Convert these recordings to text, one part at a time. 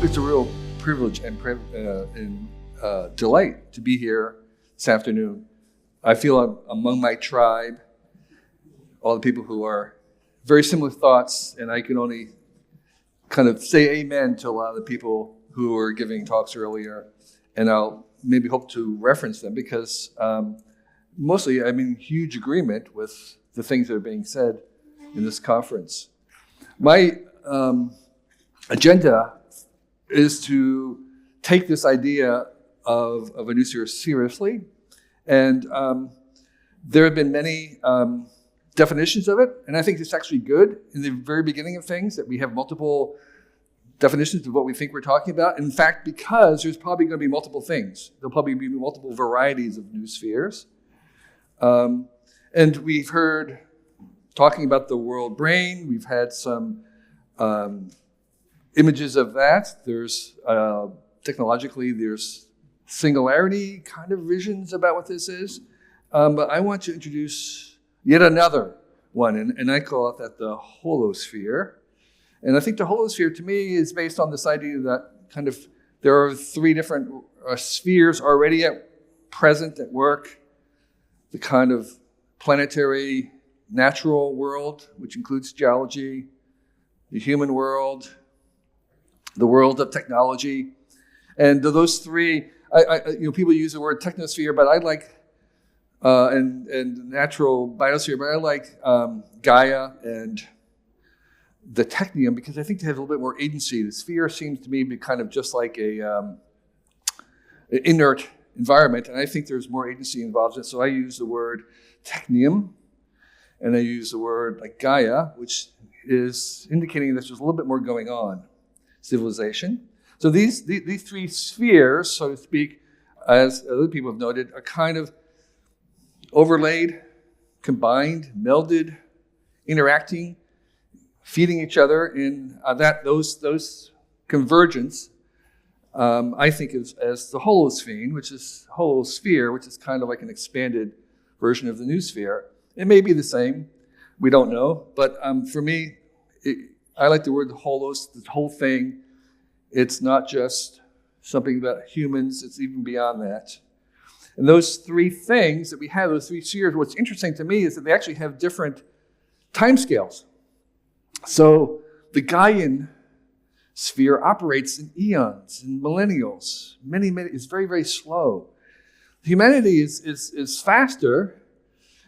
It's a real privilege and delight to be here this afternoon. I feel I'm among my tribe, all the people who are very similar thoughts, and I can only kind of say amen to a lot of the people who were giving talks earlier, and I'll maybe hope to reference them because mostly I'm in huge agreement with the things that are being said in this conference. My agenda is to take this idea of a noosphere seriously, and there have been many definitions of it, and I think it's actually good in the very beginning of things that we have multiple definitions of what we think we're talking about. In fact, because there's probably going to be multiple things. There'll probably be multiple varieties of noospheres. And we've heard talking about the world brain. We've had some images of that. There's technologically, there's singularity kind of visions about what this is. But I want to introduce yet another one, and I call it that the holosphere. And I think the holosphere, to me, is based on this idea that kind of there are three different spheres already present at work. The kind of planetary natural world, which includes geology, the human world, the world of technology. And those three, people use the word technosphere, but I like, and natural biosphere, but I like Gaia and the technium because I think they have a little bit more agency. The sphere seems to me to be kind of just like an inert environment, and I think there's more agency involved in it. So I use the word technium, and I use the word like Gaia, which is indicating that there's a little bit more going on. Civilization. So these three spheres, so to speak, as other people have noted, are kind of overlaid, combined, melded, interacting, feeding each other in those convergence. I think as the holosphere, which is kind of like an expanded version of the noosphere. It may be the same, we don't know, but for me, I like the word holos, the whole thing. It's not just something about humans, it's even beyond that. And those three things that we have, those three spheres, what's interesting to me is that they actually have different timescales. So the Gaian sphere operates in eons, in millennials, many, it's very, very slow. Humanity is faster,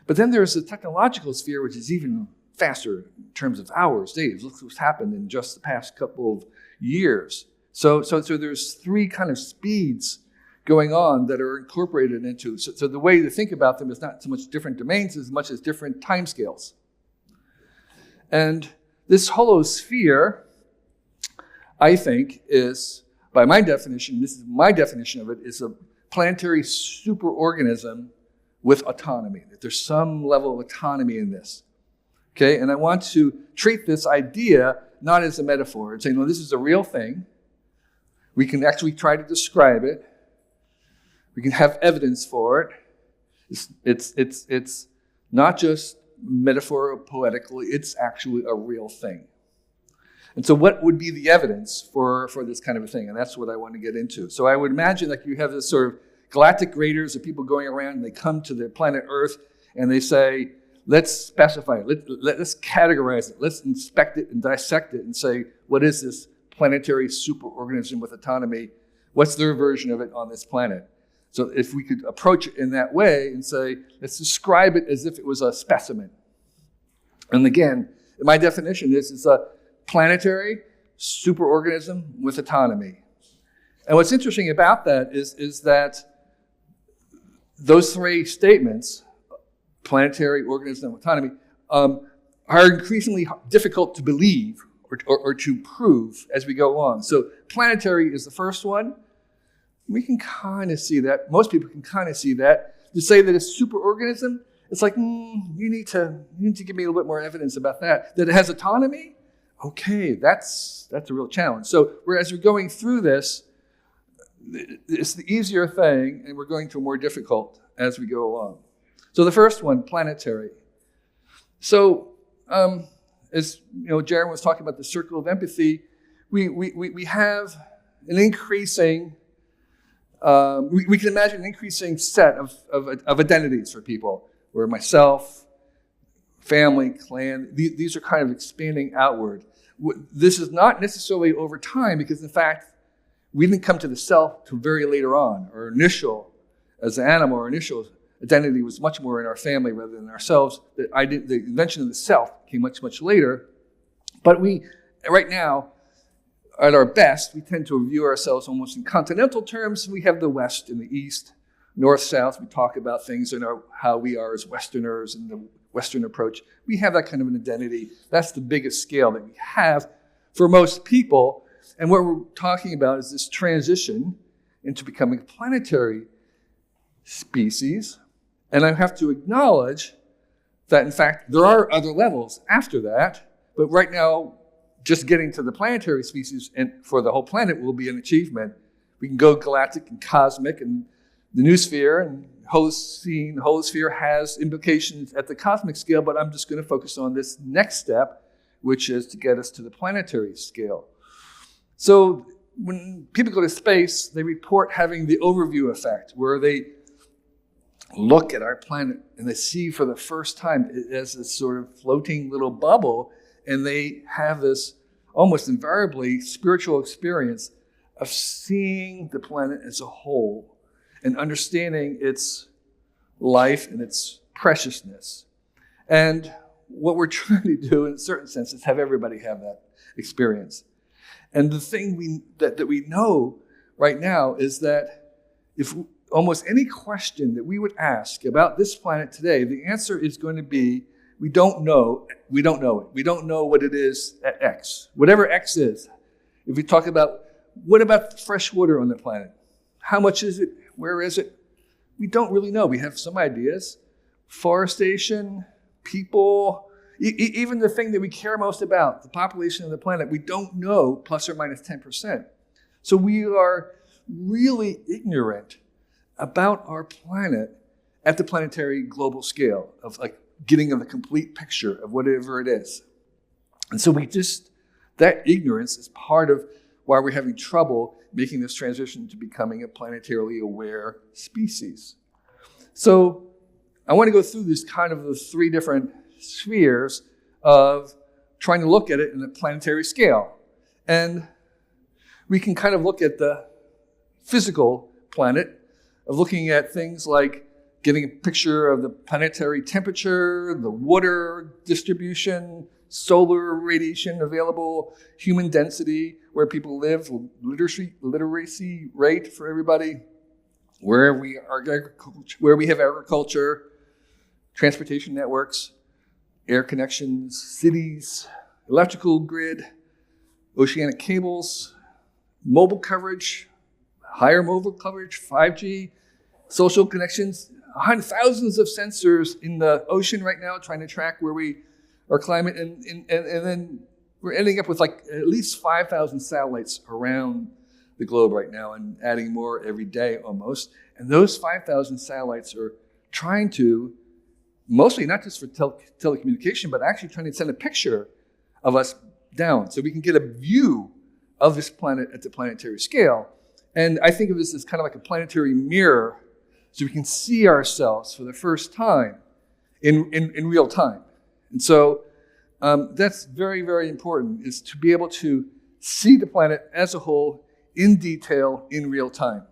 but then there's the technological sphere, which is even faster in terms of hours, days. Look what's happened in just the past couple of years. So there's three kind of speeds going on that are incorporated into. So the way to think about them is not so much different domains as much as different timescales. And this holosphere, I think, is, by my definition, this is my definition of it, is a planetary superorganism with autonomy. That there's some level of autonomy in this. Okay, and I want to treat this idea not as a metaphor and say, no, this is a real thing. We can actually try to describe it. We can have evidence for it. It's not just metaphor or poetically, it's actually a real thing. And so what would be the evidence for this kind of a thing? And that's what I want to get into. So I would imagine like you have this sort of galactic graders of people going around and they come to the planet Earth and they say, let's specify it, let's categorize it, let's inspect it and dissect it and say, what is this planetary superorganism with autonomy? What's their version of it on this planet? So if we could approach it in that way and say, let's describe it as if it was a specimen. And again, my definition is a planetary superorganism with autonomy. And what's interesting about that is that those three statements, planetary organism with autonomy, are increasingly difficult to believe or to prove as we go along. So planetary is the first one. We can kind of see that. Most people can kind of see that. To say that it's superorganism, it's like, you need to give me a little bit more evidence about that. That it has autonomy? Okay, that's a real challenge. So as we're going through this, it's the easier thing, and we're going to a more difficult as we go along. So the first one, planetary. So as Jaron was talking about the circle of empathy, we have an increasing, we can imagine an increasing set of identities for people, where myself, family, clan, these are kind of expanding outward. This is not necessarily over time, because in fact, we didn't come to the self till very later on. Our initial, as an animal, our initial identity was much more in our family rather than ourselves. The invention of the self came much, much later. But right now, at our best, we tend to view ourselves almost in continental terms. We have the West and the East, North, South. We talk about things in how we are as Westerners and the Western approach. We have that kind of an identity. That's the biggest scale that we have for most people. And what we're talking about is this transition into becoming a planetary species. And I have to acknowledge that, in fact, there are other levels after that. But right now, just getting to the planetary species and for the whole planet will be an achievement. We can go galactic and cosmic, and the Noosphere and holosphere has implications at the cosmic scale, but I'm just going to focus on this next step, which is to get us to the planetary scale. So when people go to space, they report having the overview effect, where they look at our planet and they see for the first time as this sort of floating little bubble, and they have this almost invariably spiritual experience of seeing the planet as a whole and understanding its life and its preciousness. And what we're trying to do, in a certain sense, is have everybody have that experience. And the thing that we know right now is that if almost any question that we would ask about this planet today, the answer is going to be, we don't know it. We don't know what it is at X. Whatever X is. If we talk about, what about fresh water on the planet? How much is it? Where is it? We don't really know. We have some ideas. Forestation, people, even the thing that we care most about, the population of the planet, we don't know, plus or minus 10%. So we are really ignorant about our planet at the planetary global scale of like getting a complete picture of whatever it is. And so that ignorance is part of why we're having trouble making this transition to becoming a planetarily aware species. So I want to go through this kind of the three different spheres of trying to look at it in a planetary scale. And we can kind of look at the physical planet, of looking at things like getting a picture of the planetary temperature, the water distribution, solar radiation available, human density, where people live, literacy rate for everybody, where we have agriculture, transportation networks, air connections, cities, electrical grid, oceanic cables, mobile coverage, higher mobile coverage, 5G, social connections, thousands of sensors in the ocean right now trying to track our climate, and then we're ending up with like at least 5,000 satellites around the globe right now, and adding more every day almost. And those 5,000 satellites are trying to, mostly not just for telecommunication, but actually trying to send a picture of us down so we can get a view of this planet at the planetary scale. And I think of this as kind of like a planetary mirror, so we can see ourselves for the first time in real time. And so that's very, very important, is to be able to see the planet as a whole in detail in real time.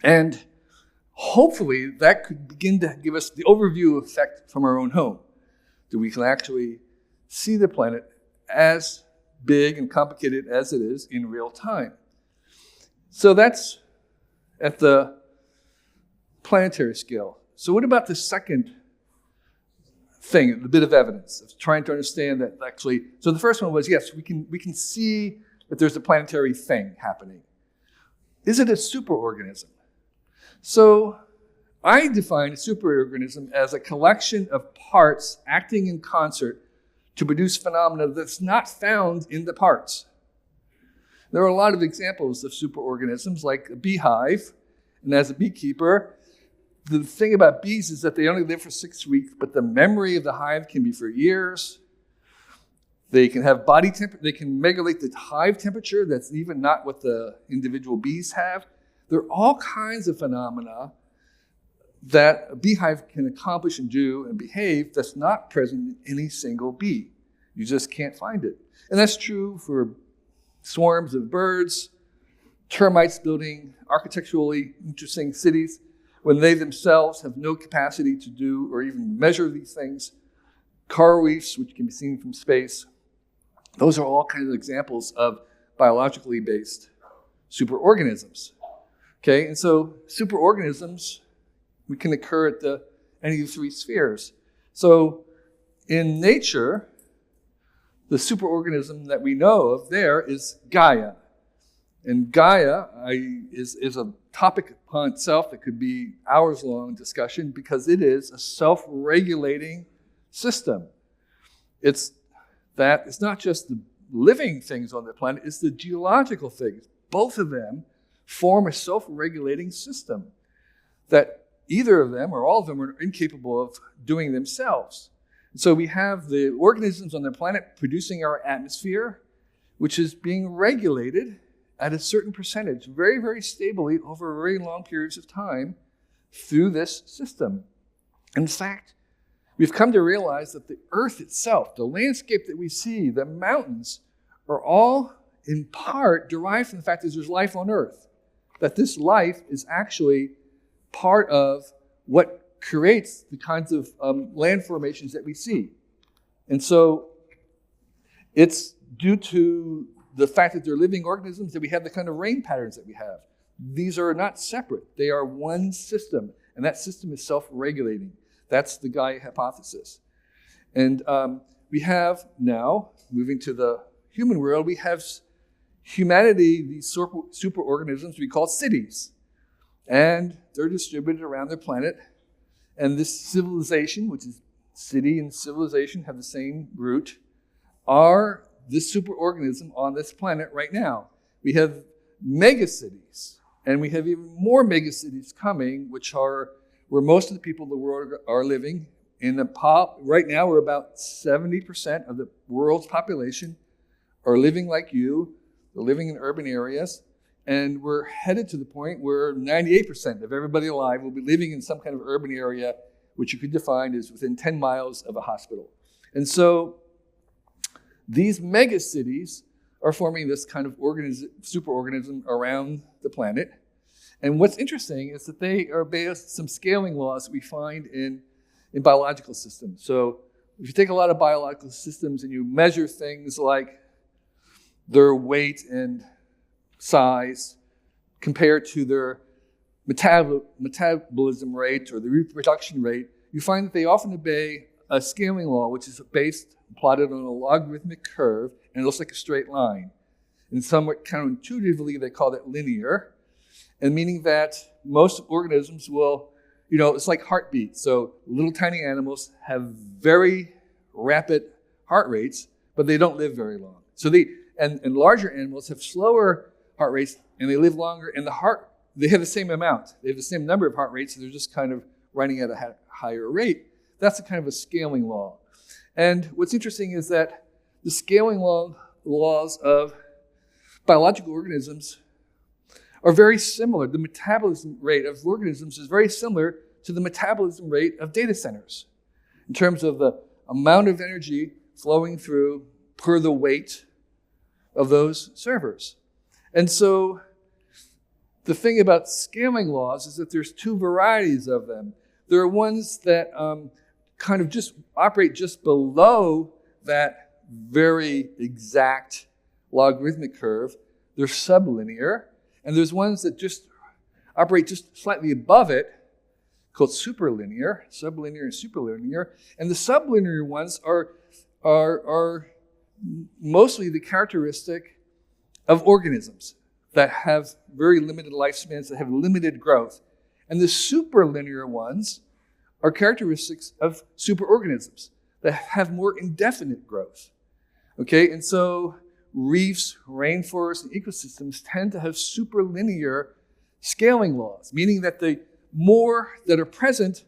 And hopefully that could begin to give us the overview effect from our own home, that we can actually see the planet as big and complicated as it is in real time. So that's at the planetary scale. So what about the second thing, the bit of evidence of trying to understand that actually? So the first one was, yes, we can see that there's a planetary thing happening. Is it a superorganism? So I define a superorganism as a collection of parts acting in concert to produce phenomena that's not found in the parts. There are a lot of examples of superorganisms, like a beehive. And as a beekeeper, the thing about bees is that they only live for 6 weeks, but the memory of the hive can be for years. They can have body temperature. They can regulate the hive temperature. That's even not what the individual bees have. There are all kinds of phenomena that a beehive can accomplish and do and behave that's not present in any single bee. You just can't find it. And that's true for swarms of birds, termites building architecturally interesting cities when they themselves have no capacity to do or even measure these things. Coral reefs, which can be seen from space. Those are all kinds of examples of biologically based superorganisms. Okay, and so superorganisms can occur at any of the three spheres. So in nature, the superorganism that we know of there is Gaia. And Gaia is a topic upon itself that could be hours-long discussion because it is a self-regulating system. It's not just the living things on the planet, it's the geological things. Both of them form a self-regulating system that either of them or all of them are incapable of doing themselves. And so we have the organisms on the planet producing our atmosphere, which is being regulated at a certain percentage, very, very stably over very long periods of time through this system. In fact, we've come to realize that the Earth itself, the landscape that we see, the mountains, are all in part derived from the fact that there's life on Earth, that this life is actually part of what creates the kinds of land formations that we see. And so it's due to the fact that they're living organisms that we have the kind of rain patterns that we have. These are not separate. They are one system, and that system is self-regulating. That's the Gaia hypothesis. And we have now, moving to the human world, we have humanity, these superorganisms we call cities. And they're distributed around the planet. And this civilization, which is city and civilization have the same root, are this superorganism on this planet right now. We have megacities, and we have even more megacities coming, which are where most of the people in the world are living. Right now, we're about 70% of the world's population are living like you. They're living in urban areas. And we're headed to the point where 98% of everybody alive will be living in some kind of urban area, which you could define as within 10 miles of a hospital. And so these megacities are forming this kind of superorganism around the planet. And what's interesting is that they are based on some scaling laws we find in biological systems. So if you take a lot of biological systems and you measure things like their weight and size compared to their metabolism rate or the reproduction rate, you find that they often obey a scaling law, which is plotted on a logarithmic curve, and it looks like a straight line. And somewhat counterintuitively, they call that linear, and meaning that most organisms will, it's like heartbeats. So little tiny animals have very rapid heart rates, but they don't live very long. So and larger animals have slower heart rates, and they live longer, and they have the same amount. They have the same number of heart rates, so they're just kind of running at a higher rate. That's a kind of a scaling law. And what's interesting is that the scaling laws of biological organisms are very similar. The metabolism rate of organisms is very similar to the metabolism rate of data centers in terms of the amount of energy flowing through per the weight of those servers. And so the thing about scaling laws is that there's two varieties of them. There are ones that kind of just operate just below that very exact logarithmic curve. They're sublinear. And there's ones that just operate just slightly above it, called sublinear and superlinear. And the sublinear ones are mostly the characteristic of organisms that have very limited lifespans, that have limited growth. And the superlinear ones are characteristics of superorganisms that have more indefinite growth. Okay, and so reefs, rainforests, and ecosystems tend to have superlinear scaling laws, meaning that the more that are present,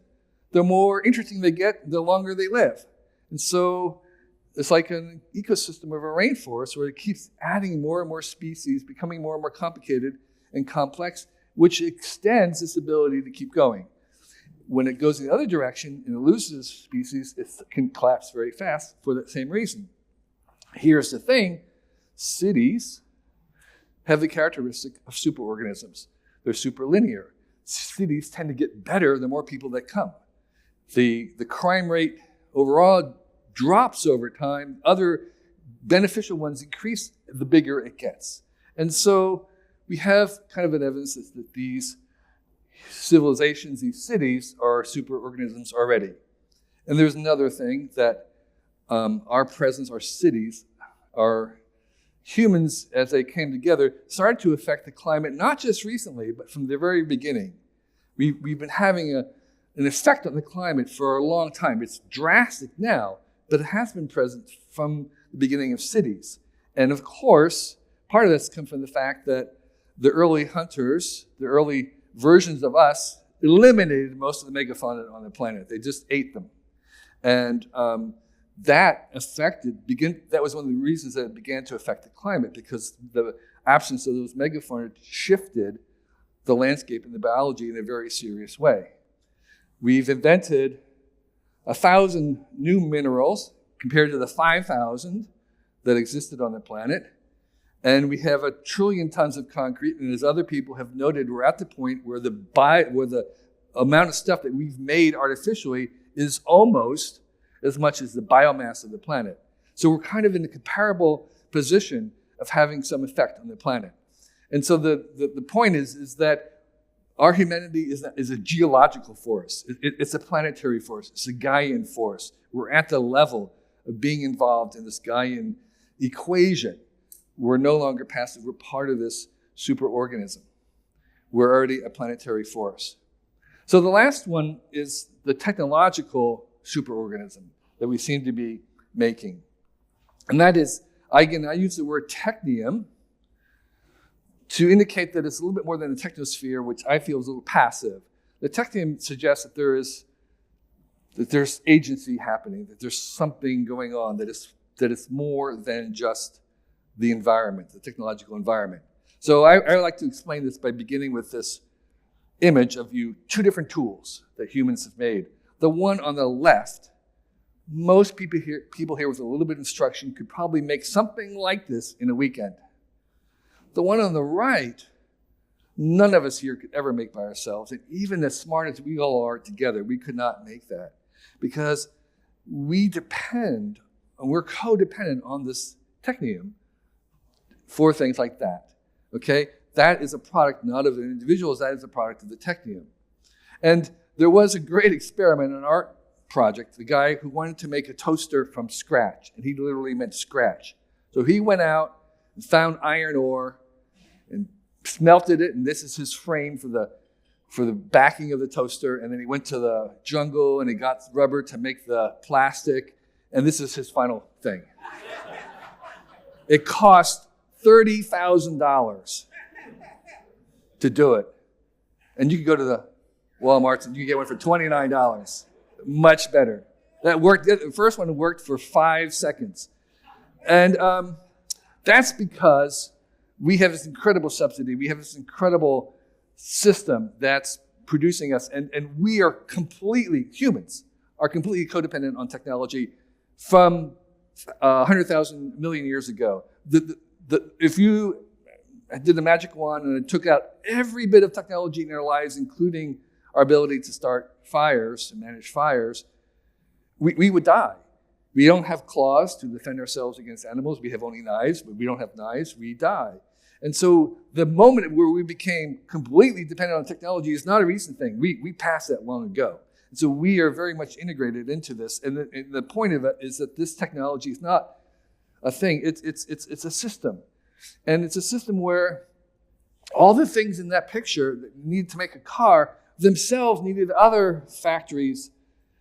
the more interesting they get, the longer they live. And so it's like an ecosystem of a rainforest where it keeps adding more and more species, becoming more and more complicated and complex, which extends its ability to keep going. When it goes in the other direction and it loses species, it can collapse very fast for that same reason. Here's the thing. Cities have the characteristic of superorganisms. They're superlinear. Cities tend to get better the more people that come. The crime rate overall drops over time. Other beneficial ones increase the bigger it gets. And so we have kind of an evidence that these civilizations, these cities, are superorganisms already. And there's another thing that our presence, our cities, our humans, as they came together, started to affect the climate, not just recently, but from the very beginning. We've been having an effect on the climate for a long time. It's drastic now, but it has been present from the beginning of cities. And of course, part of this comes from the fact that the early hunters, the early versions of us, eliminated most of the megafauna on the planet. They just ate them. And that was one of the reasons that it began to affect the climate, because the absence of those megafauna shifted the landscape and the biology in a very serious way. We've invented 1,000 new minerals compared to the 5,000 that existed on the planet. And we have 1 trillion tons of concrete. And as other people have noted, we're at the point where the amount of stuff that we've made artificially is almost as much as the biomass of the planet. So we're kind of in a comparable position of having some effect on the planet. And so the point is that our humanity is a geological force. It's a planetary force. It's a Gaian force. We're at the level of being involved in this Gaian equation. We're no longer passive. We're part of this superorganism. We're already a planetary force. So the last one is the technological superorganism that we seem to be making. And that is, I use the word technium to indicate that it's a little bit more than a technosphere, which I feel is a little passive. The technium suggests that there's agency happening, that there's something going on, that it's more than just the environment, the technological environment. So I like to explain this by beginning with this image of two different tools that humans have made. The one on the left, most people here with a little bit of instruction could probably make something like this in a weekend. The one on the right, none of us here could ever make by ourselves. And even as smart as we all are together, we could not make that, because we depend, and we're codependent on this technium for things like that. Okay? That is a product not of the individuals, that is a product of the technium. And there was a great experiment in our project, the guy who wanted to make a toaster from scratch, and he literally meant scratch. So he went out and found iron ore and smelted it, and this is his frame for the backing of the toaster. And then he went to the jungle and he got rubber to make the plastic, and this is his final thing. It cost $30,000 to do it. And you could go to the Walmarts and you can get one for $29. Much better. That worked. The first one worked for 5 seconds. And that's because we have this incredible subsidy. We have this incredible system that's producing us. And we are humans are completely codependent on technology from 100,000 million years ago. If you did the magic wand and it took out every bit of technology in our lives, including our ability to start fires and manage fires, we would die. We don't have claws to defend ourselves against animals. We have only knives, but we don't have knives. We die. And so the moment where we became completely dependent on technology is not a recent thing. We passed that long ago. And so we are very much integrated into this. And the point of it is that this technology is not a thing. It's a system. And it's a system where all the things in that picture that you need to make a car themselves needed other factories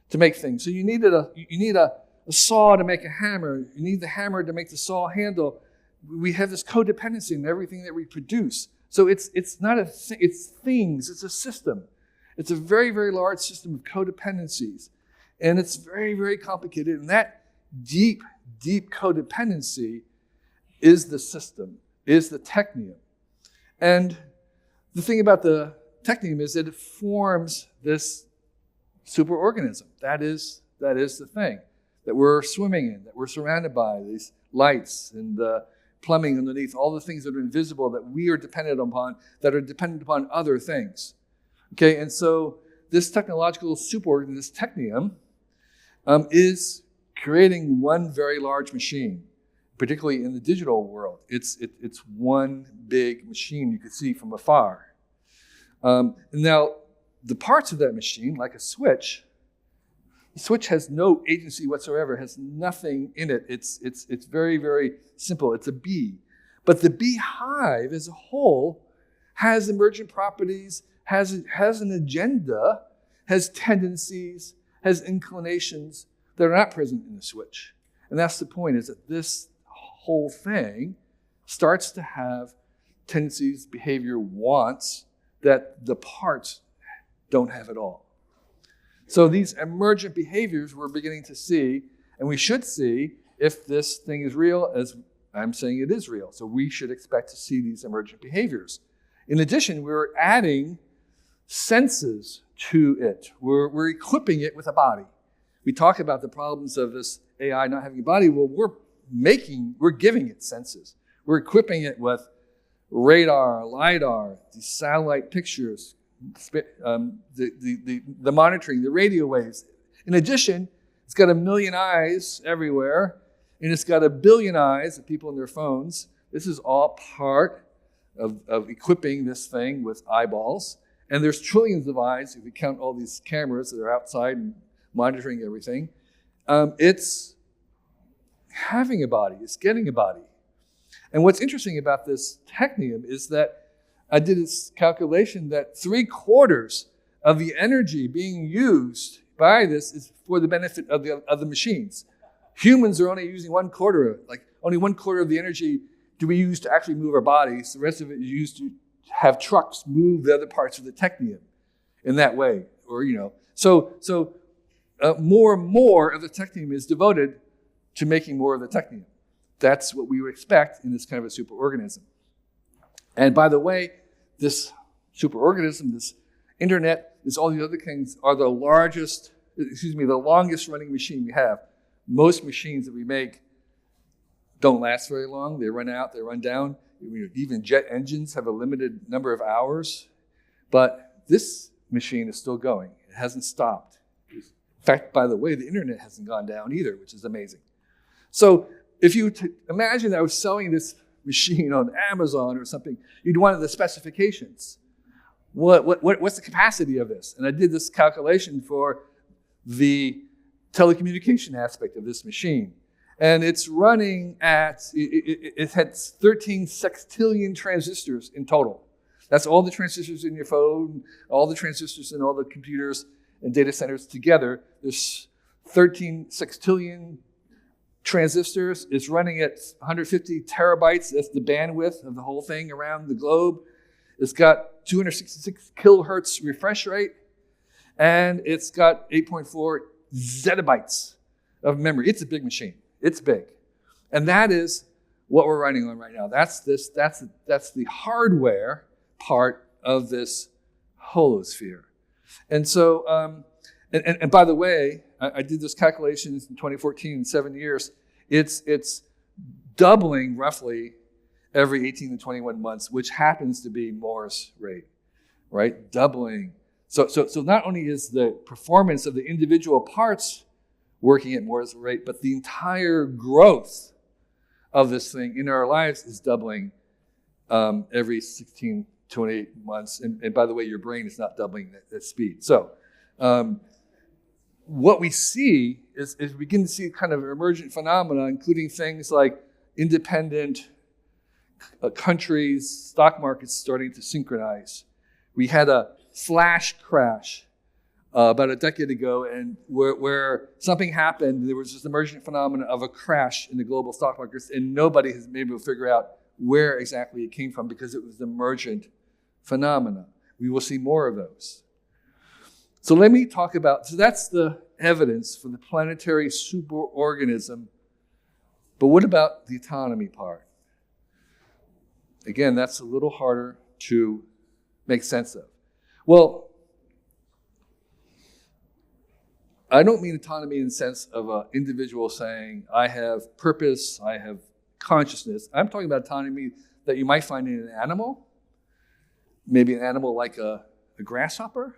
to make things. So you need a saw to make a hammer. You need the hammer to make the saw handle. We have this codependency in everything that we produce. So it's not a thing, it's things, it's a system. It's a very, very large system of codependencies. And it's very, very complicated. And that deep deep codependency is the system, is the technium. And the thing about the technium is that it forms this superorganism. That is the thing that we're swimming in, that we're surrounded by, these lights and the plumbing underneath, all the things that are invisible that we are dependent upon, that are dependent upon other things. Okay, and so this technological superorganism, this technium, is creating one very large machine, particularly in the digital world. It's one big machine you can see from afar. Now, the parts of that machine, like a switch, the switch has no agency whatsoever, has nothing in it. It's very, very simple. It's a bee. But the beehive as a whole has emergent properties, has an agenda, has tendencies, has inclinations that are not present in the switch. And that's the point, is that this whole thing starts to have tendencies, behavior, wants that the parts don't have at all. So these emergent behaviors we're beginning to see, and we should see if this thing is real, as I'm saying it is real. So we should expect to see these emergent behaviors. In addition, we're adding senses to it. We're equipping it with a body. We talk about the problems of this AI not having a body. Well, we're giving it senses. We're equipping it with radar, LiDAR, these satellite pictures, the monitoring, the radio waves. In addition, it's got 1 million eyes everywhere, and it's got 1 billion eyes of people in their phones. This is all part of equipping this thing with eyeballs. And there's trillions of eyes if you count all these cameras that are outside and monitoring everything. It's having a body. It's getting a body. And what's interesting about this technium is that I did this calculation that 3/4 of the energy being used by this is for the benefit of the machines. Humans are only using 1/4 of it. Like only 1/4 of the energy do we use to actually move our bodies. The rest of it is used to have trucks move the other parts of the technium in that way. Or, so more and more of the technium is devoted to making more of the technium. That's what we would expect in this kind of a superorganism. And by the way, this superorganism, this internet, all these other things are the longest running machine we have. Most machines that we make don't last very long. They run out, they run down. Even jet engines have a limited number of hours. But this machine is still going. It hasn't stopped. In fact, by the way, the internet hasn't gone down either, which is amazing. So if you imagine I was selling this machine on Amazon or something, you'd want the specifications. What's the capacity of this? And I did this calculation for the telecommunication aspect of this machine. And it's running it had 13 sextillion transistors in total. That's all the transistors in your phone, all the transistors in all the computers and data centers together. There's 13 sextillion transistors. It's running at 150 terabytes. That's the bandwidth of the whole thing around the globe. It's got 266 kilohertz refresh rate, and it's got 8.4 zettabytes of memory. It's a big machine. It's big. And that is what we're running on right now. That's the hardware part of this holosphere. And so, and by the way, I did this calculations in 2014, in 7 years. It's doubling roughly every 18 to 21 months, which happens to be Moore's rate, right? Doubling. So not only is the performance of the individual parts working at Moore's rate, but the entire growth of this thing in our lives is doubling every 16, 28 months. And by the way, your brain is not doubling that speed. So what we see is we begin to see kind of emergent phenomena, including things like independent countries, stock markets starting to synchronize. We had a flash crash about a decade ago, and where something happened, there was this emergent phenomenon of a crash in the global stock markets, and nobody has been able to figure out where exactly it came from because it was an emergent phenomena. We will see more of those. So let me talk about, so that's the evidence for the planetary superorganism But what about the autonomy part? Again, that's a little harder to make sense of. Well, I don't mean autonomy in the sense of an individual saying, I have purpose, I have consciousness. I'm talking about autonomy that you might find in an animal, maybe an animal like a grasshopper.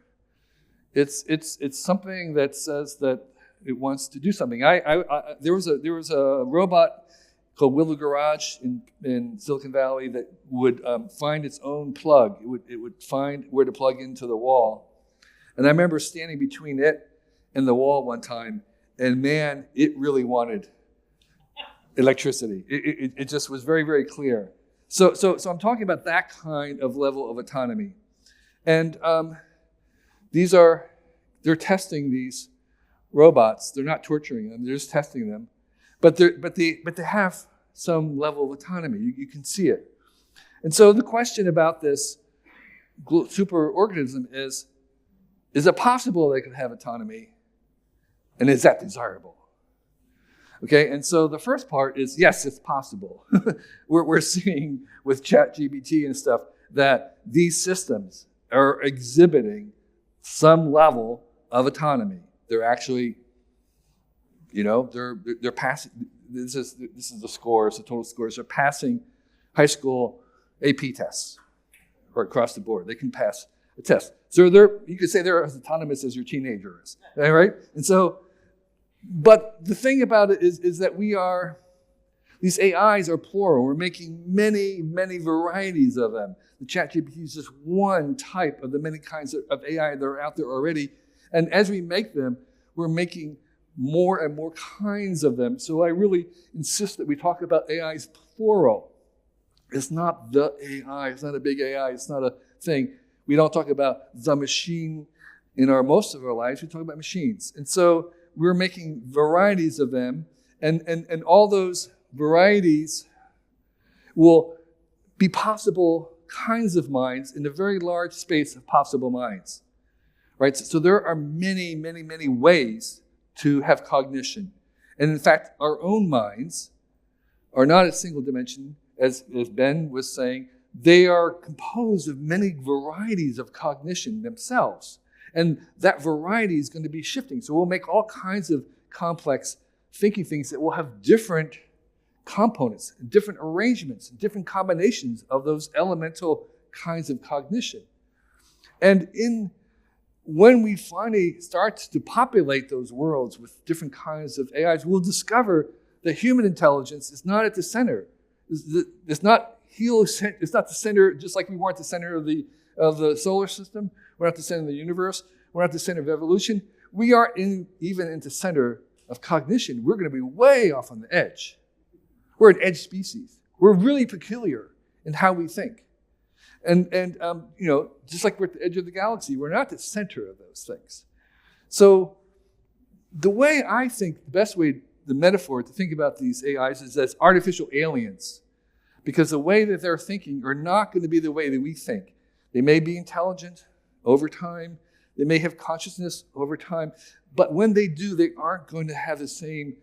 It's something that says that it wants to do something. There was a robot called Willow Garage in Silicon Valley that would find its own plug. It would find where to plug into the wall. And I remember standing between it and the wall one time, and man, it really wanted electricity. It just was very, very clear. So I'm talking about that kind of level of autonomy. And they're testing these robots. They're not torturing them, they're just testing them. But they have some level of autonomy. You can see it. And so the question about this superorganism is it possible they could have autonomy? And is that desirable? Okay, and so the first part is, yes, it's possible. We're seeing with ChatGPT and stuff that these systems are exhibiting some level of autonomy. They're actually, they're passing. This is the scores, the total scores. They're passing high school AP tests or across the board. They can pass a test. So you could say they're as autonomous as your teenager is, right? And so, but the thing about it is that these AIs are plural. We're making many, many varieties of them. The ChatGPT is just one type of the many kinds of AI that are out there already. And as we make them, we're making more and more kinds of them. So I really insist that we talk about AIs plural. It's not the AI. It's not a big AI. It's not a thing. We don't talk about the machine in most of our lives. We talk about machines. And so we're making varieties of them. And all those varieties will be possible kinds of minds in a very large space of possible minds. Right? So there are many, many, many ways to have cognition. And in fact, our own minds are not a single dimension, as Ben was saying. They are composed of many varieties of cognition themselves. And that variety is going to be shifting. So we'll make all kinds of complex thinking things that will have different components, different arrangements, different combinations of those elemental kinds of cognition. And when we finally start to populate those worlds with different kinds of AIs, we'll discover that human intelligence is not at the center. It's not the center, just like we weren't the center of the solar system. We're not the center of the universe. We're not the center of evolution. We are even in the center of cognition. We're going to be way off on the edge. We're an edge species. We're really peculiar in how we think. And just like we're at the edge of the galaxy, we're not the center of those things. So the way I think, the best way, the metaphor to think about these AIs is as artificial aliens. Because the way that they're thinking are not going to be the way that we think. They may be intelligent over time. They may have consciousness over time. But when they do, they aren't going to have the same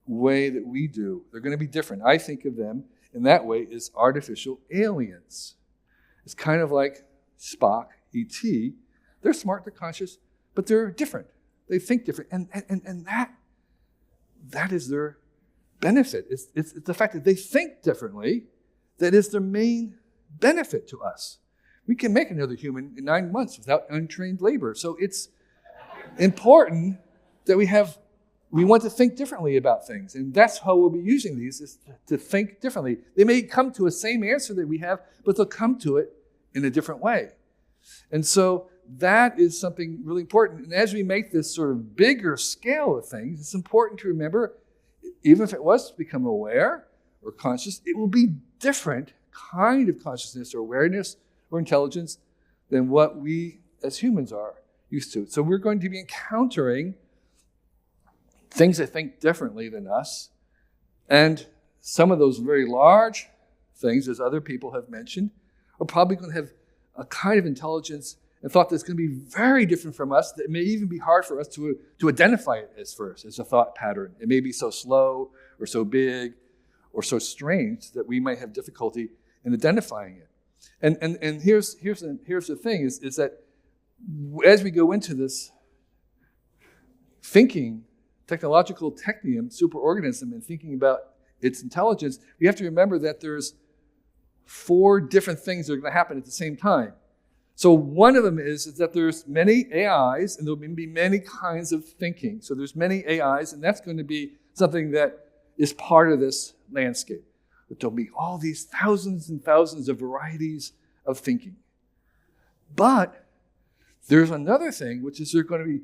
way that we do. They're going to be different. I think of them in that way as artificial aliens. It's kind of like Spock, E.T. They're smart, they're conscious, but they're different. They think different. And that is their benefit. It's the fact that they think differently that is their main benefit to us. We can make another human in 9 months without untrained labor. So it's important that we want to think differently about things. And that's how we'll be using these, is to think differently. They may come to a same answer that we have, but they'll come to it in a different way. And so that is something really important. And as we make this sort of bigger scale of things, it's important to remember, even if it was to become aware or conscious, it will be different kind of consciousness or awareness or intelligence than what we as humans are used to. So we're going to be encountering things that think differently than us. And some of those very large things, as other people have mentioned, are probably going to have a kind of intelligence and thought that's going to be very different from us, that it may even be hard for us to identify it as first, as a thought pattern. It may be so slow or so big or so strange that we might have difficulty in identifying it. And here's the thing is that as we go into this thinking, technological technium, superorganism, and thinking about its intelligence, we have to remember that there's 4 different things that are going to happen at the same time. So one of them is that there's many AIs, and there'll be many kinds of thinking. So there's many AIs, and that's going to be something that is part of this landscape. But there'll be all these thousands and thousands of varieties of thinking. But there's another thing, which is there are going to be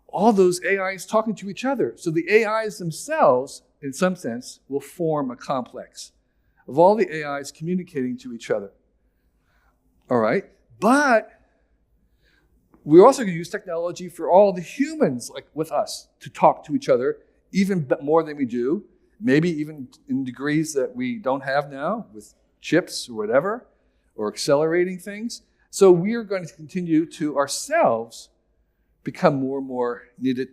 all those AIs talking to each other. So the AIs themselves, in some sense, will form a complex of all the AIs communicating to each other. All right? But we're also going to use technology for all the humans, like with us, to talk to each other, even more than we do, maybe even in degrees that we don't have now with chips or whatever, or accelerating things. So we are going to continue to ourselves become more and more knitted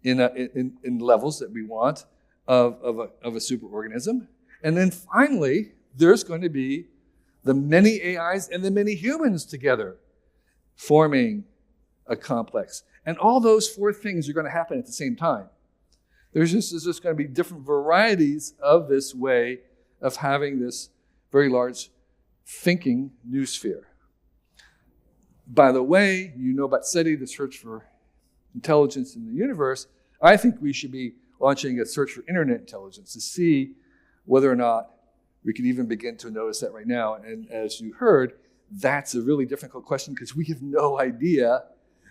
in levels that we want of a superorganism. And then finally, there's going to be the many AIs and the many humans together forming a complex. And all those 4 things are going to happen at the same time. There's just going to be different varieties of this way of having this very large thinking noosphere. By the way, you know about SETI, the search for intelligence in the universe. I think we should be launching a search for internet intelligence to see whether or not we can even begin to notice that right now. And as you heard, that's a really difficult question because we have no idea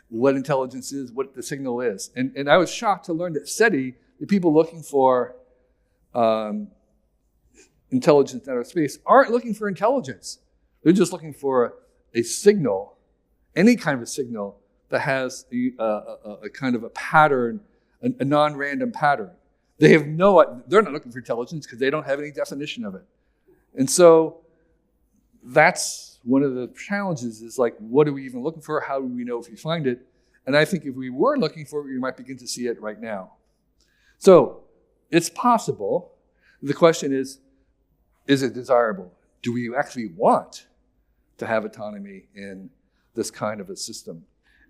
what intelligence is, what the signal is. And I was shocked to learn that SETI, the people looking for intelligence in outer space, aren't looking for intelligence. They're just looking for a signal, any kind of a signal that has a kind of a pattern, a non-random pattern. They're not looking for intelligence because they don't have any definition of it. And so that's one of the challenges is like, what are we even looking for? How do we know if we find it? And I think if we were looking for it, we might begin to see it right now. So it's possible. The question is it desirable? Do we actually want to have autonomy in this kind of a system?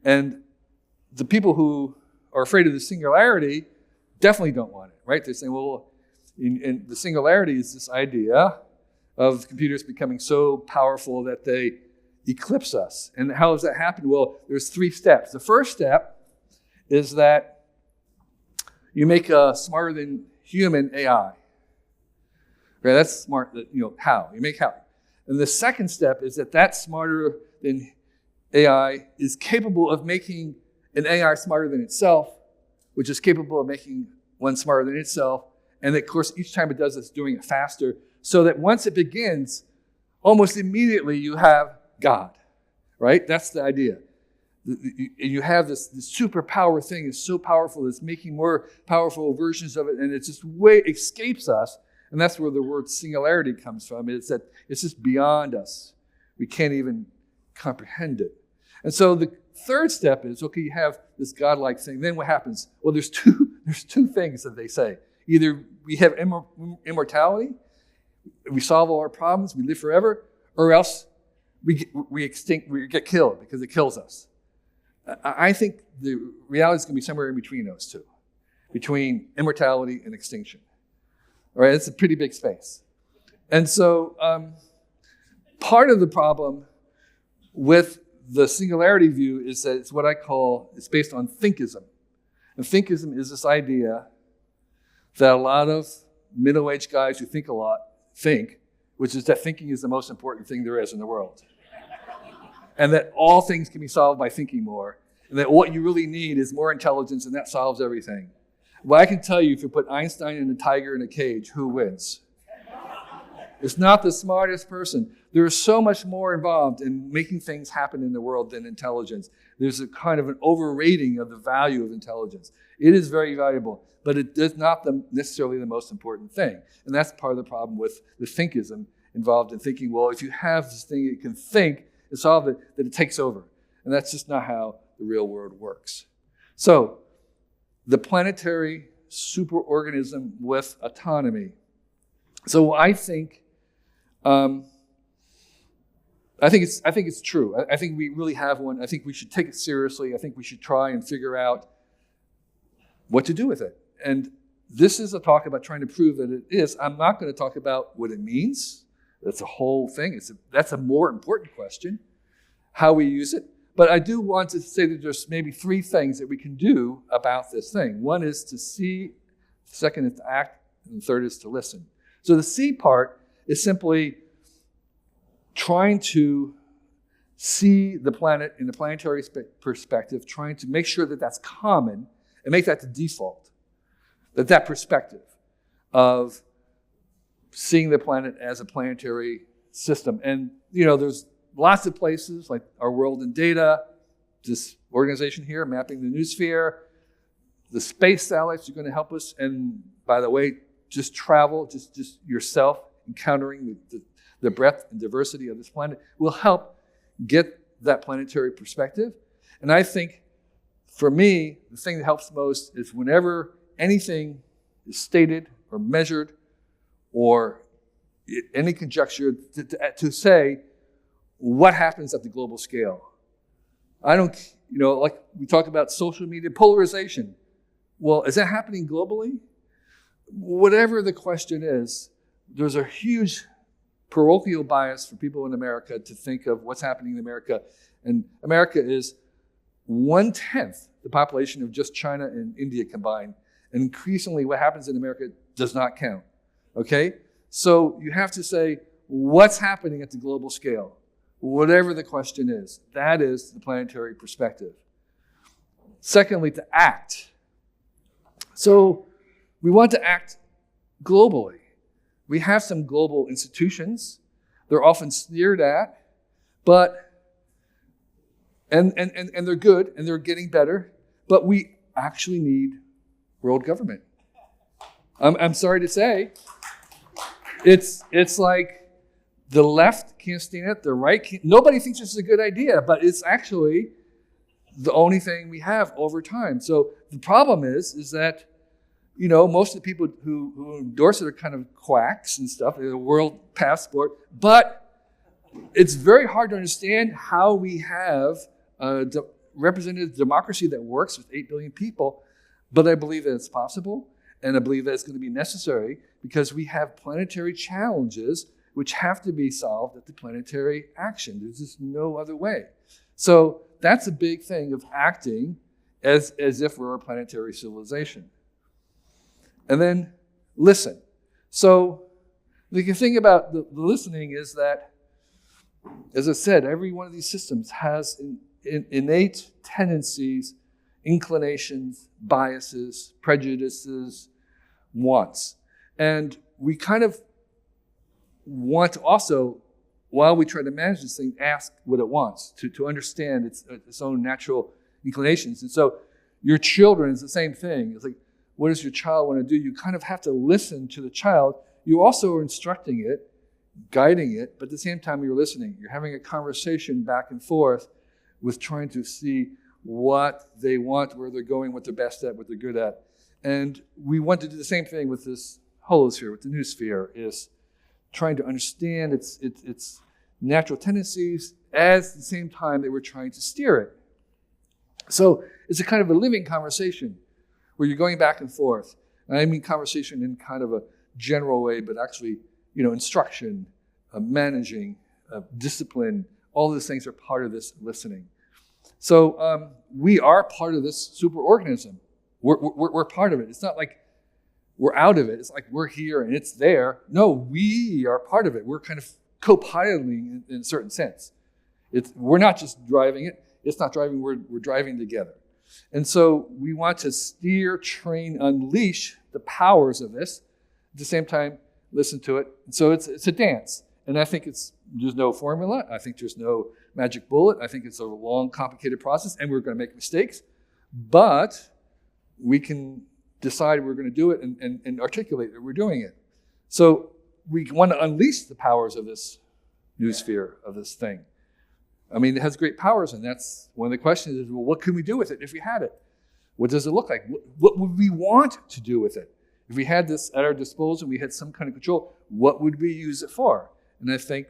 And the people who are afraid of the singularity definitely don't want it, right? They're saying, well, in the singularity is this idea of computers becoming so powerful that they eclipse us. And how does that happen? Well, there's 3 steps. The first step is that you make a smarter than human AI. Right? That's smart. How? You make how. And the second step is that smarter than AI is capable of making an AI smarter than itself, which is capable of making one smarter than itself. And of course, each time it does this, doing it faster, so that once it begins, almost immediately you have God, right? That's the idea. You have this superpower thing is so powerful, it's making more powerful versions of it, and it just escapes us. And that's where the word singularity comes from. It's that it's just beyond us. We can't even comprehend it. And so the third step is, okay, you have this godlike thing. Then what happens? Well, there's two things that they say. Either we have immortality, we solve all our problems, we live forever, or else we get killed because it kills us. I think the reality is going to be somewhere in between those two, between immortality and extinction. All right, it's a pretty big space. And so part of the problem with the singularity view is that it's what I call, it's based on thinkism. And thinkism is this idea that a lot of middle-aged guys who think a lot think, which is that thinking is the most important thing there is in the world. And that all things can be solved by thinking more. And that what you really need is more intelligence, and that solves everything. Well, I can tell you, if you put Einstein and a tiger in a cage, who wins? It's not the smartest person. There's so much more involved in making things happen in the world than intelligence. There's a kind of an overrating of the value of intelligence. It is very valuable, but it is not necessarily the most important thing. And that's part of the problem with the thinkism involved in thinking, well, if you have this thing that can think and solve it, that it takes over. And that's just not how the real world works. So, the planetary superorganism with autonomy So I think it's true. I think we really have one. I think we should take it seriously. I think we should try and figure out what to do with it. And this is a talk about trying to prove that it is. I'm not going to talk about what it means. That's a whole thing. That's a more important question, how we use it. But I do want to say that there's maybe 3 things that we can do about this thing. One is to see, the second is to act, and the third is to listen. So the C part is simply trying to see the planet in a planetary perspective, trying to make sure that that's common and make that the default. That perspective of seeing the planet as a planetary system. And, there's lots of places like Our World in Data, this organization here, mapping the Noosphere, the space satellites are going to help us. And by the way, just travel, just yourself encountering the breadth and diversity of this planet will help get that planetary perspective. And I think, for me, the thing that helps most is whenever anything is stated or measured or any conjecture to say what happens at the global scale. I don't, like we talked about social media polarization. Well, is that happening globally? Whatever the question is, there's a huge parochial bias for people in America to think of what's happening in America. And America is 1/10 the population of just China and India combined. And increasingly, what happens in America does not count. Okay? So you have to say, what's happening at the global scale? Whatever the question is, that is the planetary perspective. Secondly, to act. So we want to act globally. We have some global institutions. They're often sneered at, but and they're good and they're getting better, but we actually need world government. I'm sorry to say, it's like the left can't stand it, the right can't. Nobody thinks this is a good idea, but it's actually the only thing we have over time. So the problem is that most of the people who endorse it are kind of quacks and stuff, the world passport, but it's very hard to understand how we have a representative democracy that works with 8 billion people, but I believe that it's possible, and I believe that it's going to be necessary because we have planetary challenges which have to be solved at the planetary action. There's just no other way. So that's a big thing of acting as if we're a planetary civilization. And then listen. So the thing about the listening is that, as I said, every one of these systems has innate tendencies, inclinations, biases, prejudices, wants. And we kind of want to also, while we try to manage this thing, ask what it wants, to understand its own natural inclinations. And so your children is the same thing. It's like, what does your child want to do? You kind of have to listen to the child. You also are instructing it, guiding it, but at the same time you're listening. You're having a conversation back and forth with trying to see what they want, where they're going, what they're best at, what they're good at. And we want to do the same thing with this holosphere, with the Noosphere, is trying to understand its natural tendencies at the same time that we're trying to steer it. So it's a kind of a living conversation where you're going back and forth. And I mean conversation in kind of a general way, but actually, instruction, managing, discipline, all these things are part of this listening. So we are part of this superorganism. We're part of it. It's not like we're out of it. It's like we're here and it's there. No, we are part of it. We're kind of co-piloting in a certain sense. We're not just driving it. It's not driving. We're driving together. And so we want to steer, train, unleash the powers of this. At the same time, listen to it. And so it's a dance. And I think there's no formula. I think there's no magic bullet. I think it's a long, complicated process, and we're going to make mistakes. But we can decide we're going to do it and articulate that we're doing it. So we want to unleash the powers of this Noosphere, of this thing. I mean, it has great powers, and that's one of the questions is, well, what can we do with it if we had it? What does it look like? What would we want to do with it? If we had this at our disposal, we had some kind of control, what would we use it for? And I think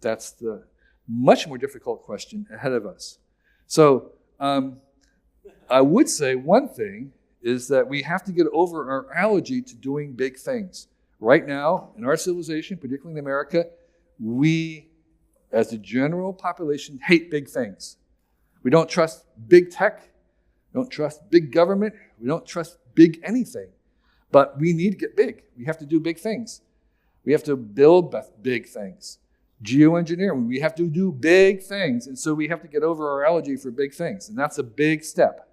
that's the much more difficult question ahead of us. So I would say one thing is that we have to get over our allergy to doing big things. Right now, in our civilization, particularly in America, we, as a general population, hate big things. We don't trust big tech. We don't trust big government. We don't trust big anything. But we need to get big. We have to do big things. We have to build big things. Geoengineering, we have to do big things. And so we have to get over our allergy for big things. And that's a big step.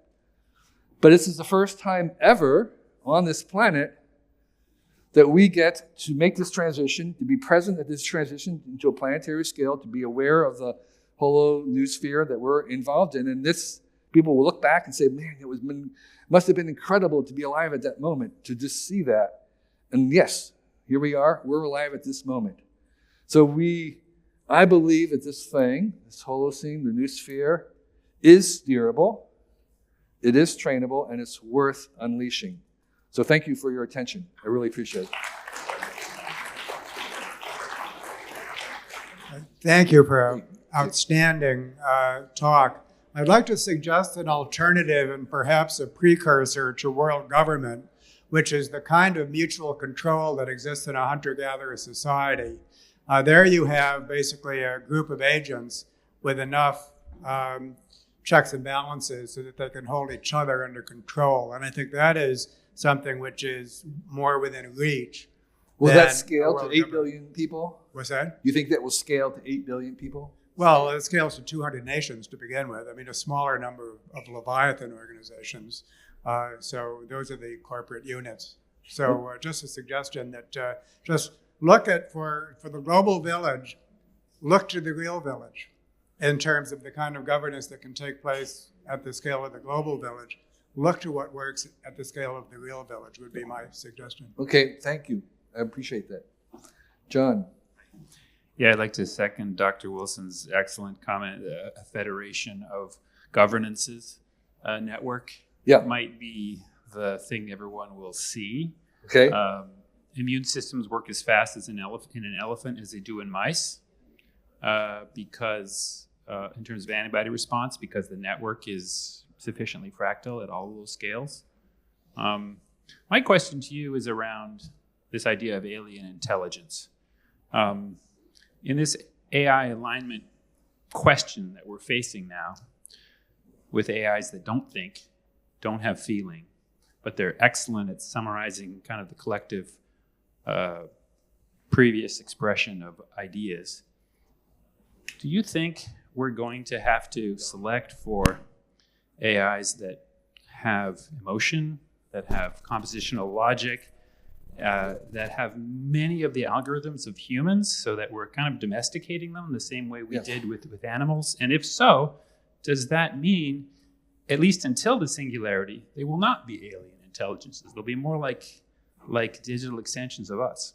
But this is the first time ever on this planet that we get to make this transition, to be present at this transition into a planetary scale, to be aware of the Noosphere that we're involved in. And this, people will look back and say, man, must have been incredible to be alive at that moment, to just see that. And yes, here we are, we're alive at this moment. So I believe that this thing, this Holocene, the Noosphere, is steerable, it is trainable, and it's worth unleashing. So thank you for your attention. I really appreciate it. Thank you for an outstanding talk. I'd like to suggest an alternative and perhaps a precursor to world government, which is the kind of mutual control that exists in a hunter-gatherer society. There you have basically a group of agents with enough checks and balances so that they can hold each other under control. And I think that is something which is more within reach. Will that scale to 8 billion people? What's that? You think that will scale to 8 billion people? Well, it scales to 200 nations to begin with. I mean, a smaller number of Leviathan organizations. So those are the corporate units. So just a suggestion that just look at, for the global village, look to the real village in terms of the kind of governance that can take place at the scale of the global village. Look to what works at the scale of the real village would be my suggestion. Okay, thank you. I appreciate that. John. Yeah, I'd like to second Dr. Wilson's excellent comment. A federation of governances network might be the thing everyone will see. Okay. Immune systems work as fast as in an elephant as they do in mice because in terms of antibody response, because the network is sufficiently fractal at all of those scales. My question to you is around this idea of alien intelligence. In this AI alignment question that we're facing now with AIs that don't think, don't have feeling, but they're excellent at summarizing kind of the collective previous expression of ideas. Do you think we're going to have to select for AIs that have emotion, that have compositional logic, that have many of the algorithms of humans so that we're kind of domesticating them the same way we did with animals? And if so, does that mean, at least until the singularity, they will not be alien intelligences? They'll be more like digital extensions of us.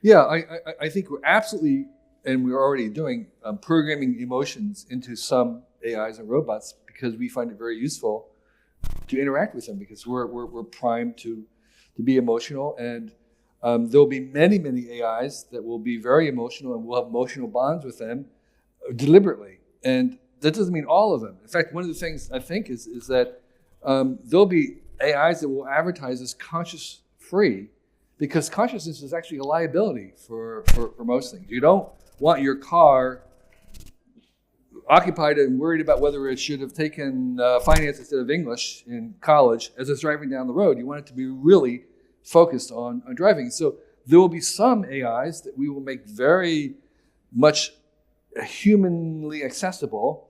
Yeah, I think we're absolutely, and we're already doing, programming emotions into some AIs and robots because we find it very useful to interact with them because we're primed to be emotional. And there'll be many, many AIs that will be very emotional and we'll have emotional bonds with them deliberately. And that doesn't mean all of them. In fact, one of the things I think is that there'll be AIs that will advertise as conscious-free because consciousness is actually a liability for most things. You don't want your car occupied and worried about whether it should have taken finance instead of English in college as it's driving down the road. You want it to be really focused on driving. So there will be some AIs that we will make very much humanly accessible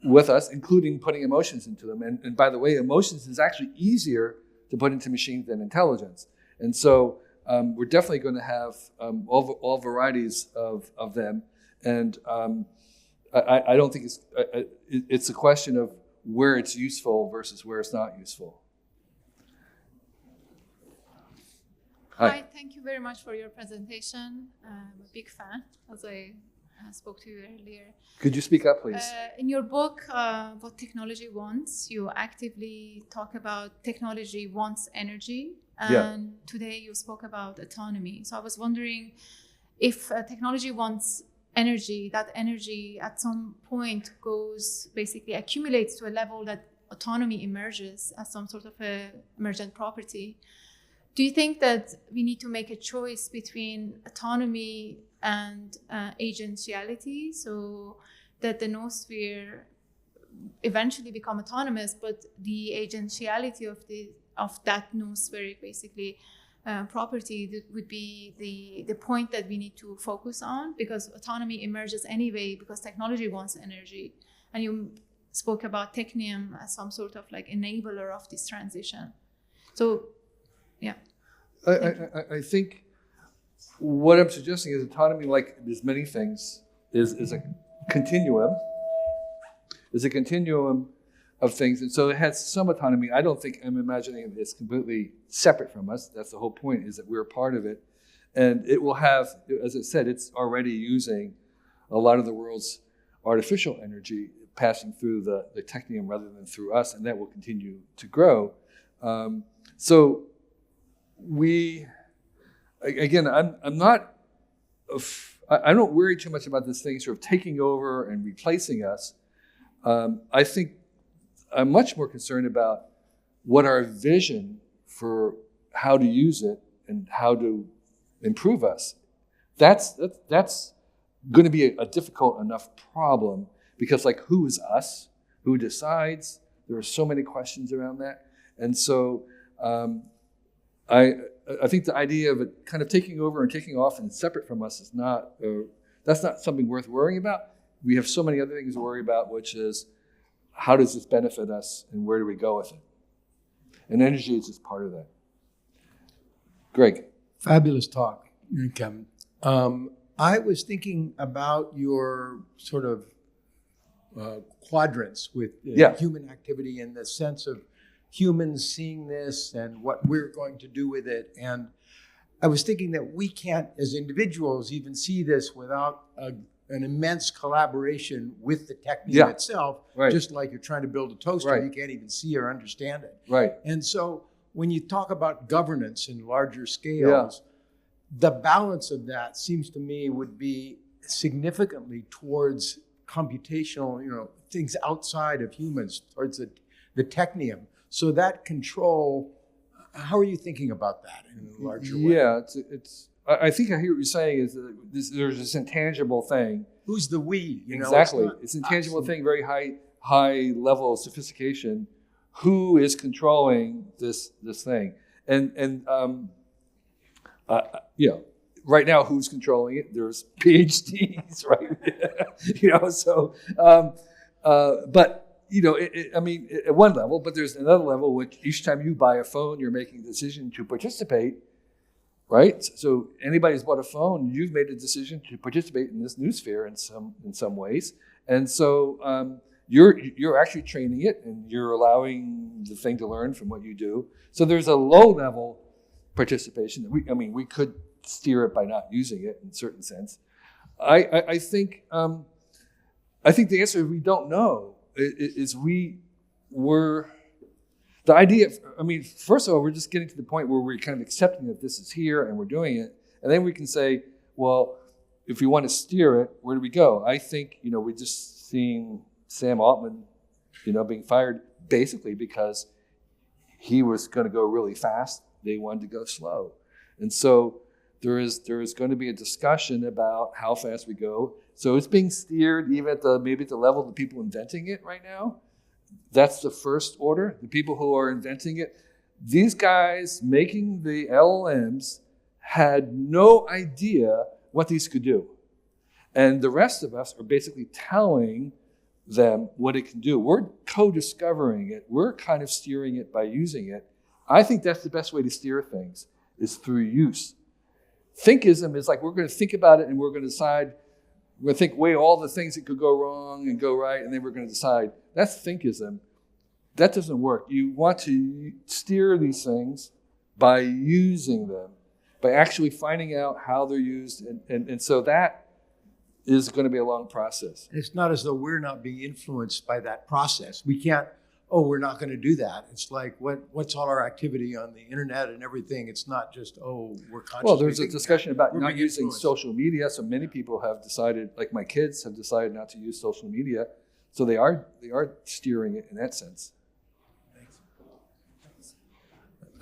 with us, including putting emotions into them. And by the way, emotions is actually easier to put into machines than intelligence. And so we're definitely going to have all varieties of them. And I don't think it's a question of where it's useful versus where it's not useful. Hi, thank you very much for your presentation. I'm a big fan, as I spoke to you earlier. Could you speak up, please? In your book, What Technology Wants, you actively talk about technology wants energy. And today you spoke about autonomy. So I was wondering, if technology wants energy, that energy at some point basically accumulates to a level that autonomy emerges as some sort of a emergent property. Do you think that we need to make a choice between autonomy and agentiality, so that the noosphere eventually become autonomous, but the agentiality of that noospheric basically property would be the point that we need to focus on, because autonomy emerges anyway because technology wants energy, and you spoke about technium as some sort of like enabler of this transition. So, yeah. I think what I'm suggesting is autonomy, like there's many things, is a continuum. Is a continuum of things, and so it has some autonomy. I don't think I'm imagining it's completely separate from us. That's the whole point, is that we're a part of it, and it will have, as I said, it's already using a lot of the world's artificial energy passing through the technium rather than through us, and that will continue to grow. So we, again, I'm not, I don't worry too much about this thing sort of taking over and replacing us. I think I'm much more concerned about what our vision for how to use it and how to improve us. That's going to be a difficult enough problem, because like, who is us? Who decides? There are so many questions around that. And so I think the idea of it kind of taking over and taking off and separate from us is that's not something worth worrying about. We have so many other things to worry about, which is, how does this benefit us and where do we go with it? And energy is just part of that. Greg. Fabulous talk, Kevin. I was thinking about your sort of quadrants with human activity, in the sense of humans seeing this and what we're going to do with it. And I was thinking that we can't, as individuals, even see this without an immense collaboration with the technium itself. Right. Just like you're trying to build a toaster, you can't even see or understand it. Right. And so when you talk about governance in larger scales, the balance of that seems to me would be significantly towards computational, things outside of humans, towards the technium. So that control, how are you thinking about that in a larger way? Yeah, I think I hear what you're saying, is that there's this intangible thing. Who's the we? Exactly. It's an intangible thing, very high level of sophistication. Who is controlling this thing? And right now, who's controlling it? There's PhDs, right? So, but at one level, but there's another level, which each time you buy a phone, you're making a decision to participate. Right, so anybody who's bought a phone, you've made a decision to participate in this noosphere in some ways, and so you're actually training it, and you're allowing the thing to learn from what you do. So there's a low level participation that we could steer it by not using it in a certain sense. I think the answer is we don't know. The idea, first of all, we're just getting to the point where we're kind of accepting that this is here and we're doing it. And then we can say, well, if we want to steer it, where do we go? I think, we're just seeing Sam Altman, being fired basically because he was going to go really fast. They wanted to go slow. And so there is going to be a discussion about how fast we go. So it's being steered even maybe at the level of the people inventing it right now. That's the first order, the people who are inventing it. These guys making the LLMs had no idea what these could do. And the rest of us are basically telling them what it can do. We're co-discovering it. We're kind of steering it by using it. I think that's the best way to steer things, is through use. Thinkism is like, we're going to think about it and we're going to decide. We're going to weigh all the things that could go wrong and go right, and then we're going to decide. That's thinkism. That doesn't work. You want to steer these things by using them, by actually finding out how they're used. And so that is going to be a long process. It's not as though we're not being influenced by that process. We can't oh, we're not going to do that. It's like, what's all our activity on the internet and everything? It's not just, oh, we're consciously Well, there's a thinking discussion that. about We're not being using influenced. social media. So many people have decided, like my kids have decided not to use social media. So they are steering it in that sense.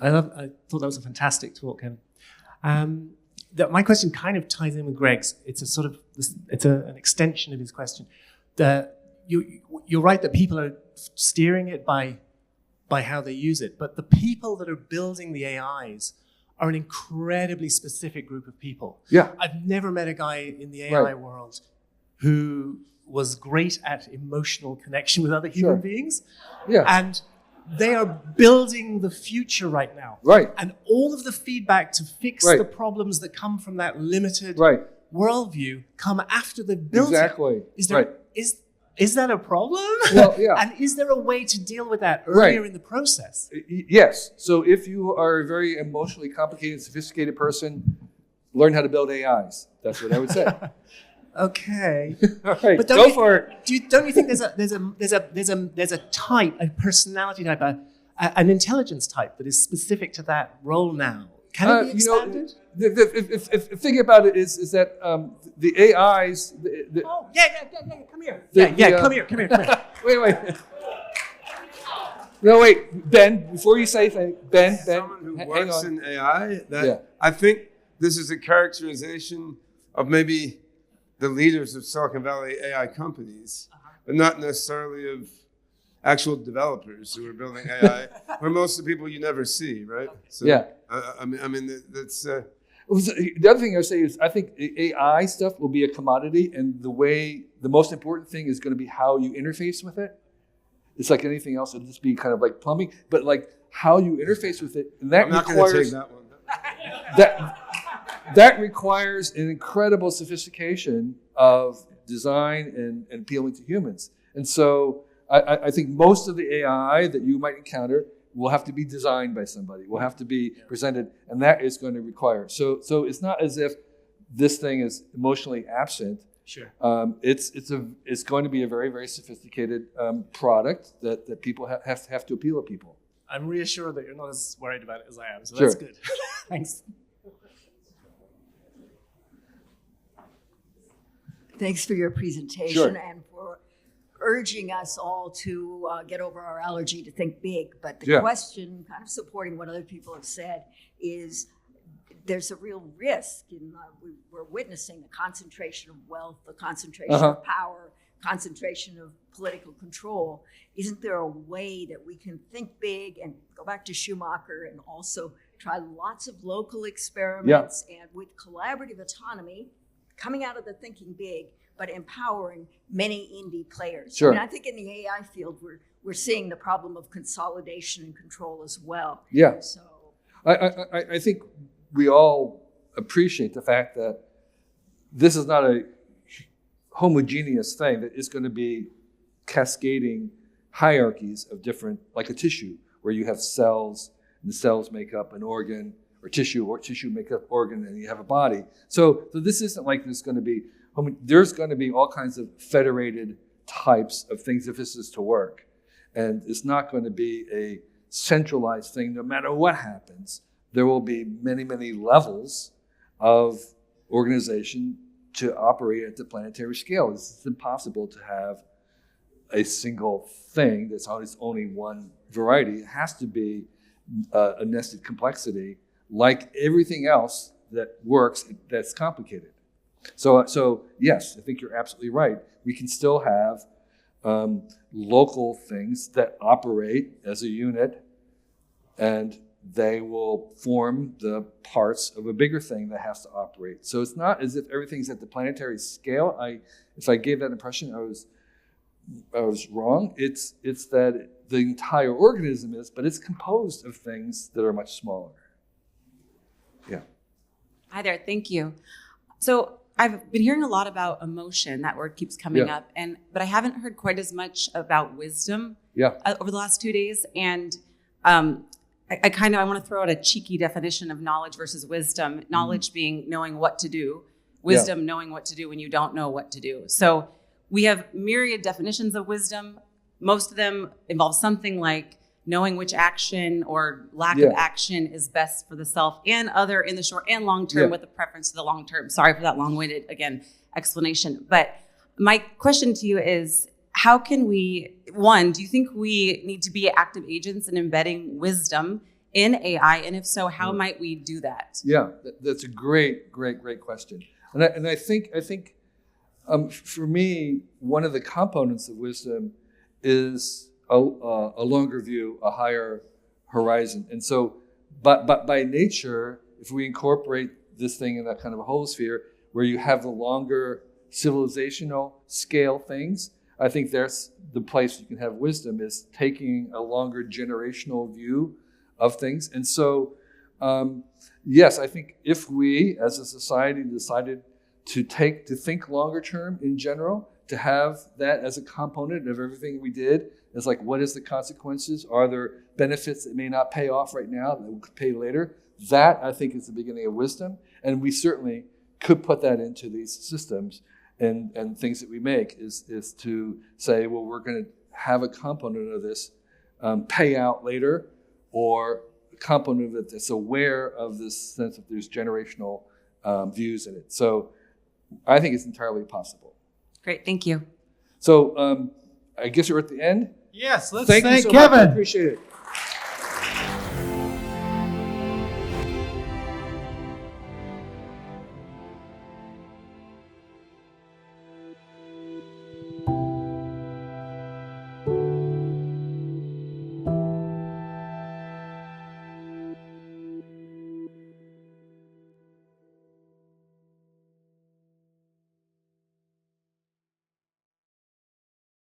I thought that was a fantastic talk, Kevin. My question kind of ties in with Greg's. It's a sort of an extension of his question. You're right that people are steering it by how they use it, but the people that are building the AIs are an incredibly specific group of people. Yeah. I've never met a guy in the AI world who was great at emotional connection with other human beings. Yeah. And they are building the future right now. Right. And all of the feedback to fix Right. the problems that come from that limited Right. worldview come after they've built Exactly. it. Is there, Right. is that a problem? Well, yeah. And is there a way to deal with that earlier Right. in the process? Yes. So if you are a very emotionally complicated, sophisticated person, learn how to build AIs. That's what I would say. Okay. All right. But Go for it. Don't you think there's a type, a personality type, an intelligence type that is specific to that role now? Can it be expanded? If thinking about it is that the AIs. Oh, yeah, come here. Come here. Wait. No, wait, Ben. Before you say anything, Ben. Someone who hang works on. in AI, Yeah. I think this is a characterization of maybe the leaders of Silicon Valley AI companies, but not necessarily of actual developers who are building AI, who are most of the people you never see, right? So, Yeah. I mean, that's. The other thing I would say is I think the AI stuff will be a commodity, and the most important thing is going to be how you interface with it. It's like anything else; it'll just be kind of like plumbing, but like how you interface with it, and that I'm not going to requires take that one. that requires an incredible sophistication of design and appealing to humans. And so I think most of the AI that you might encounter will have to be designed by somebody, will have to be presented, and that is going to require. So it's not as if this thing is emotionally absent. Sure. It's going to be a very, very sophisticated product that people have to appeal to people. I'm reassured that you're not as worried about it as I am, so Sure. that's good. Thanks. Thanks for your presentation Sure. and for urging us all to get over our allergy to think big. But the Yeah. question, kind of supporting what other people have said, is there's a real risk in we're witnessing the concentration of wealth, the concentration of power, concentration of political control. Isn't there a way that we can think big and go back to Schumacher and also try lots of local experiments and with collaborative autonomy, coming out of the thinking big, but empowering many indie players? Sure. I mean, I think in the AI field, we're seeing the problem of consolidation and control as well. Yeah. So I think we all appreciate the fact that this is not a homogeneous thing, that it's going to be cascading hierarchies of different, like a tissue, where you have cells, and the cells make up an organ, or tissue make up organ, and you have a body. So this isn't like there's going to be all kinds of federated types of things if this is to work. And it's not going to be a centralized thing no matter what happens. There will be many, many levels of organization to operate at the planetary scale. It's impossible to have a single thing that's always only one variety. It has to be a nested complexity, like everything else that works that's complicated. So yes, I think you're absolutely right. We can still have local things that operate as a unit, and they will form the parts of a bigger thing that has to operate. So it's not as if everything's at the planetary scale. If I gave that impression, I was wrong. It's that the entire organism is, but it's composed of things that are much smaller. Yeah. Hi there, thank you. So I've been hearing a lot about emotion. That word keeps coming up, but I haven't heard quite as much about wisdom over the last 2 days. And I want to throw out a cheeky definition of knowledge versus wisdom. Knowledge being knowing what to do, wisdom knowing what to do when you don't know what to do. So we have myriad definitions of wisdom. most of them involve something like knowing which action or lack of action is best for the self and other in the short and long term with a preference to the long term. Sorry for that long-winded, again, explanation. But my question to you is, how can we, one, do you think we need to be active agents in embedding wisdom in AI? And if so, how might we do that? Yeah, that's a great question. And I think for me, one of the components of wisdom is a longer view, a higher horizon. And so, but by nature, if we incorporate this thing in that kind of a holosphere, where you have the longer civilizational scale things, I think that's the place you can have wisdom, is taking a longer generational view of things. And so, yes, I think if we as a society decided to think longer term in general, to have that as a component of everything we did, is like, what is the consequences? Are there benefits that may not pay off right now that we could pay later? That, I think, is the beginning of wisdom. And we certainly could put that into these systems and things that we make, is to say, well, we're going to have a component of this pay out later, or a component of it that's aware of this sense that there's generational views in it. So I think it's entirely possible. Great, thank you. So I guess we're at the end. Yes, let's thank thank you so Kevin. much. I appreciate it.